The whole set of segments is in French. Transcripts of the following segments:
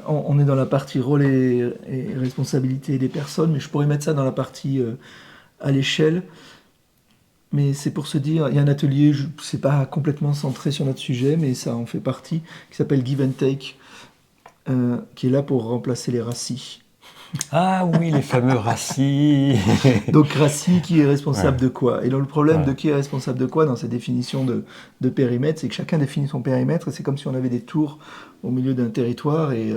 on est dans la partie rôle et responsabilité des personnes, mais je pourrais mettre ça dans la partie à l'échelle. Mais c'est pour se dire, il y a un atelier, c'est pas complètement centré sur notre sujet, mais ça en fait partie, qui s'appelle Give and Take, qui est là pour remplacer les RACI. Ah oui, les fameux RACI. Donc RACI, qui est responsable Ouais. de quoi? Et donc le problème Ouais. de qui est responsable de quoi dans ces définitions de périmètre, c'est que chacun définit son périmètre, et c'est comme si on avait des tours au milieu d'un territoire, et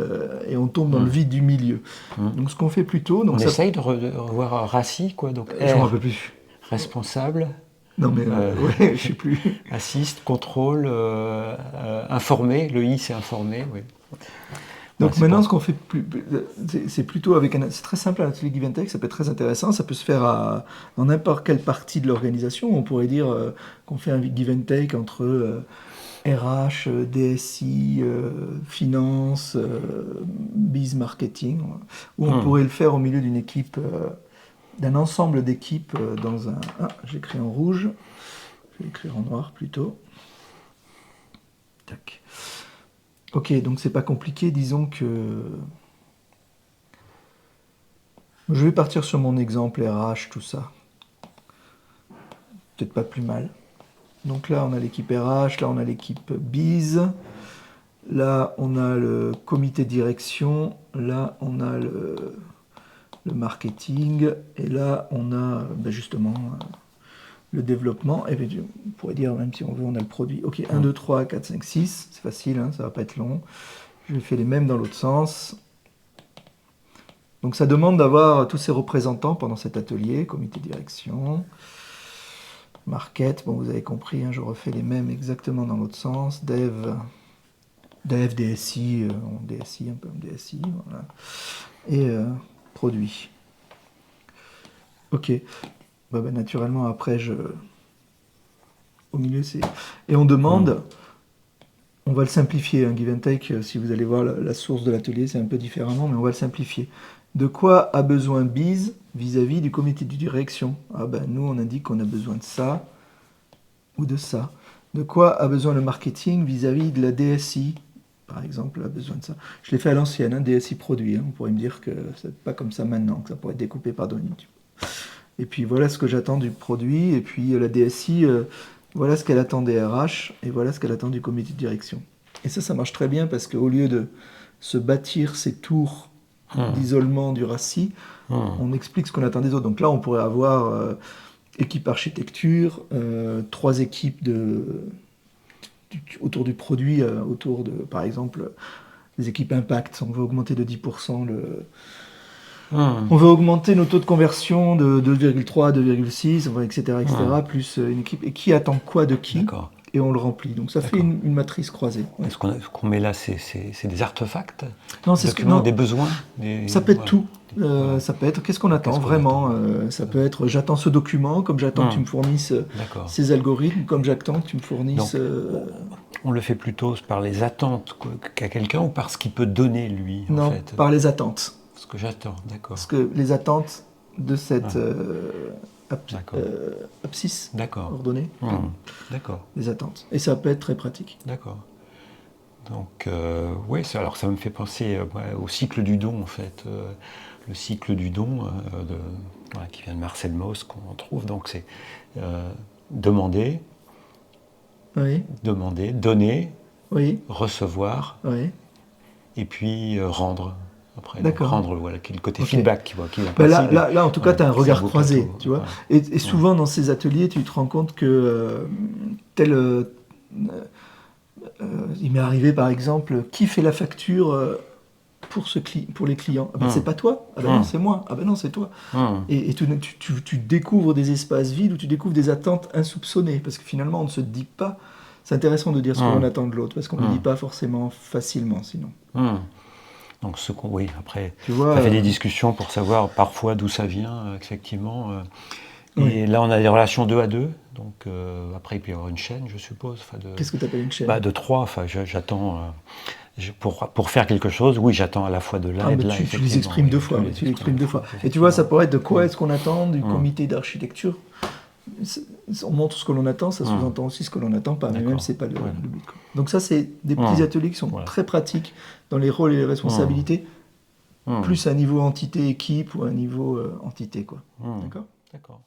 on tombe dans le Hmm. vide du milieu. Hmm. Donc ce qu'on fait plutôt, donc On ça, essaye de revoir RACI, quoi. Donc je m'en R, rappelle plus. responsable, Non mais euh, ouais, je sais plus. assiste, contrôle, informer. Le I, c'est informer, oui. Ouais, Donc c'est maintenant, pas... ce qu'on fait c'est plutôt avec c'est très simple, un atelier Give and Take, ça peut être très intéressant, ça peut se faire dans n'importe quelle partie de l'organisation. On pourrait dire qu'on fait un Give and Take entre RH, DSI, finance, biz marketing, ou on Hmm. pourrait le faire au milieu d'une équipe, d'un ensemble d'équipes dans un... Ah, j'écris en rouge, je vais écrire en noir plutôt. Tac. Ok, donc c'est pas compliqué, disons que... Je vais partir sur mon exemple RH, tout ça. Peut-être pas plus mal. Donc là, on a l'équipe RH, là, on a l'équipe Biz, là, on a le comité de direction, là, on a le marketing, et là, on a justement le développement. Et puis, on pourrait dire, même si on veut, on a le produit. Ok, 1, 2, 3, 4, 5, 6, c'est facile, hein, ça va pas être long. Je fais les mêmes dans l'autre sens. Donc ça demande d'avoir tous ces représentants pendant cet atelier, comité de direction, market, bon vous avez compris, hein, je refais les mêmes exactement dans l'autre sens, dev, DSI, DSI, un peu DSI, voilà, et produit. Ok, naturellement après au milieu c'est... Et on demande, on va le simplifier, un Give and Take, si vous allez voir la source de l'atelier, c'est un peu différemment, mais on va le simplifier. De quoi a besoin Biz vis-à-vis du comité de direction? Ah ben nous on indique qu'on a besoin de ça ou de ça. De quoi a besoin le marketing vis-à-vis de la DSI? Par exemple, a besoin de ça. Je l'ai fait à l'ancienne, hein, DSI produit. Hein. On pourrait me dire que c'est pas comme ça maintenant, que ça pourrait être découpé par données. Et puis voilà ce que j'attends du produit. Et puis la DSI, voilà ce qu'elle attend des RH. Et voilà ce qu'elle attend du comité de direction. Et ça marche très bien parce qu'au lieu de se bâtir ces tours d'isolement du RACI, on explique ce qu'on attend des autres. Donc là, on pourrait avoir équipe architecture, 3 équipes autour du produit, autour de, par exemple, les équipes impact. On veut augmenter de 10% on veut augmenter nos taux de conversion de 2,3 à 2,6, etc., etc., plus une équipe. Et qui attend quoi de qui? D'accord. Et on le remplit. Donc ça fait une matrice croisée. Ouais. Ce qu'on met là, c'est des artefacts? Non, c'est documents, des besoins? Ça peut être ouais. tout. Ça peut être qu'est-ce qu'on attend vraiment. Ça peut être j'attends ce document, comme j'attends que tu me fournisses ces algorithmes, comme j'attends que tu me fournisses. Donc, on le fait plutôt par les attentes qu'a quelqu'un ou par ce qu'il peut donner lui non, en fait. Par les attentes. Ce que j'attends, d'accord. Parce que les attentes de cette abscisse ordonnée. D'accord. Les attentes. Et ça peut être très pratique. D'accord. Donc, oui, alors ça me fait penser au cycle du don, en fait. Le cycle du don, qui vient de Marcel Mauss, qu'on trouve. Donc, c'est demander, donner, recevoir, et puis rendre. Après, donc, rendre, voilà, qui est le côté feedback qui va là, en tout cas, tu as un regard croisé, tu vois. Et souvent, dans ces ateliers, tu te rends compte que il m'est arrivé, par exemple, qui fait la facture pour les clients? Ah ben, c'est pas toi. Ah ben non, c'est moi. Ah ben non, c'est toi. Et tu découvres des espaces vides où tu découvres des attentes insoupçonnées. Parce que finalement, on ne se dit pas... C'est intéressant de dire ce qu'on attend de l'autre, parce qu'on ne le dit pas forcément facilement, sinon. Donc, après, ça fait des discussions pour savoir parfois d'où ça vient, effectivement. Et là, on a des relations 2 à 2. Donc, après, il peut y avoir une chaîne, je suppose. Qu'est-ce que tu appelles une chaîne? De 3. Enfin, j'attends... pour faire quelque chose, oui, j'attends à la fois de l'un et de l'un. Tu les exprimes 2 fois. Tu l'exprimes 2 fois. Et tu vois, ça pourrait être de quoi est-ce qu'on attend du comité d'architecture? on montre ce que l'on attend, ça sous-entend aussi ce que l'on n'attend pas, mais D'accord. même c'est pas le Ouais. but, quoi. Donc ça, c'est des petits ateliers qui sont Voilà. très pratiques dans les rôles et les responsabilités, plus à niveau entité-équipe ou à niveau entité, quoi. D'accord ? D'accord.